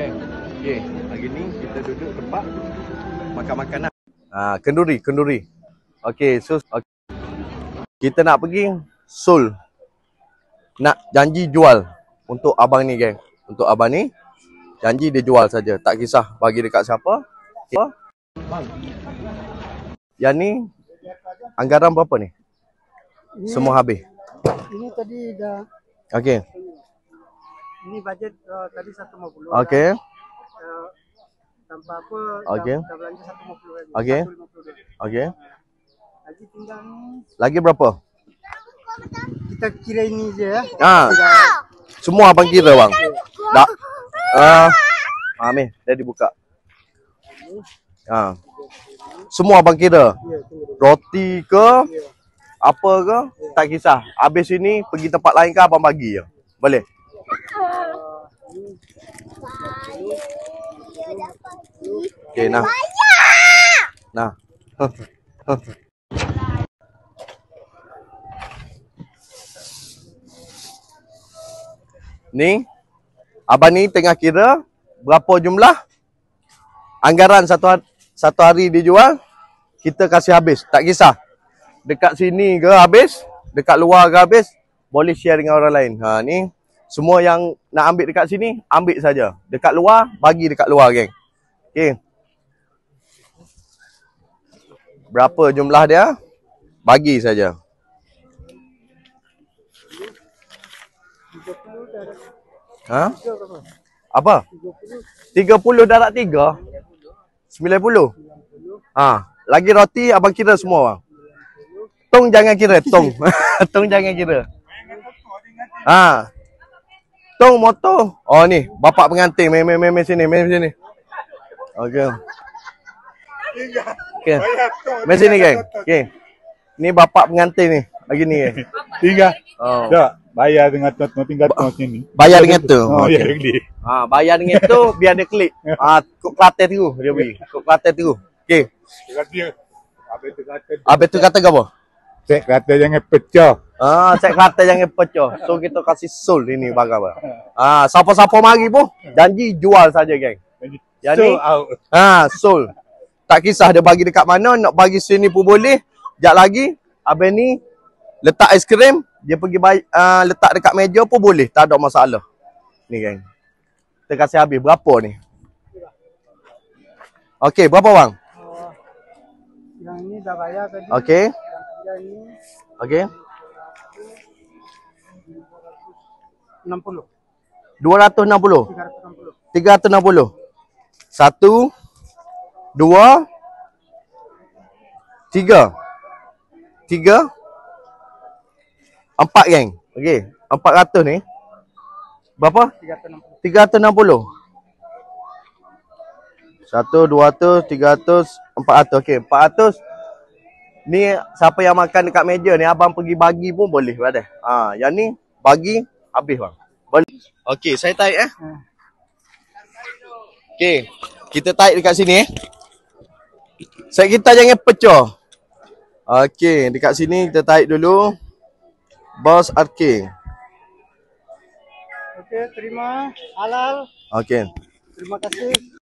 geng. Okey, hari ni kita duduk tempat makan makanan. Kenduri. Okey, so kita nak pergi Seoul. Nak janji jual untuk abang ni geng. Untuk abang ni janji dia jual saja, tak kisah bagi dekat siapa. Bang. Yang ni anggaran berapa ni? Ini, semua habis. Ini tadi dah. Okey. Ini bajet tadi 150. Okey. Tanpa apa? Okey. Dah belanja 150 lagi. Okey. Okey. Lagi tinggal ni. Lagi berapa? Kita kira ini je ya. Semua abang kira bang. Tak. Ni dah dibuka. Semua abang kira. Roti ke? Apa ke? Tak kisah. Habis ini pergi tempat lain ke abang bagi je. Boleh? Okey, nah. Nah. Ni abang ni tengah kira berapa jumlah anggaran satu hari dijual, kita kasih habis, tak kisah dekat sini ke habis, dekat luar ke habis, boleh share dengan orang lain. Ni semua yang nak ambil dekat sini ambil saja, dekat luar bagi dekat luar geng. Okey, berapa jumlah dia bagi saja. Apa? 30 darab 3? 90? Lagi roti abang kira semua bang. Tong jangan kira, tong. Tong jangan kira. Tong motor. Oh ni, bapak pengantin. Main sini. Okey. Okey. Main sini geng. Okey. Ni bapak pengantin ni. Lagi ni geng. Tinggal. Tak. Bayar dengan tinggal sini. Bayar dengan tu. Okey. Bayar dengan tu biar dia klik. Kok Kelantan tu dia beri. Kok Kelantan tu. Okey. Habis tu kata apa? Saya kata jangan pecah. Saya kata jangan pecah. So kita kasih Seoul ini barang apa. Siapa-siapa mari pun janji jual saja geng. Yang ni Seoul. Tak kisah dia bagi dekat mana, nak bagi sini pun boleh. Sekejap lagi abang ni letak aiskrim, dia pergi letak dekat meja pun boleh, tak ada masalah. Ni geng. Kita kasih habis berapa ni? Okey, berapa bang? Yang ini dah bayar tadi. Okey. Yang ini. Okey. 60. 260. 360. 360. 1 2 3 4 geng. Okey, 400 ni. Berapa? 360. 1 200 300 400. Okey, 400. Ni siapa yang makan dekat meja ni abang pergi bagi pun boleh badan. Yang ni bagi habis bang. Boleh. Okey, saya tarik Okey, kita tarik dekat sini kita jangan pecah. Okey, dekat sini kita tarik dulu. Bos RK. Okey, terima halal. Okey. Terima kasih.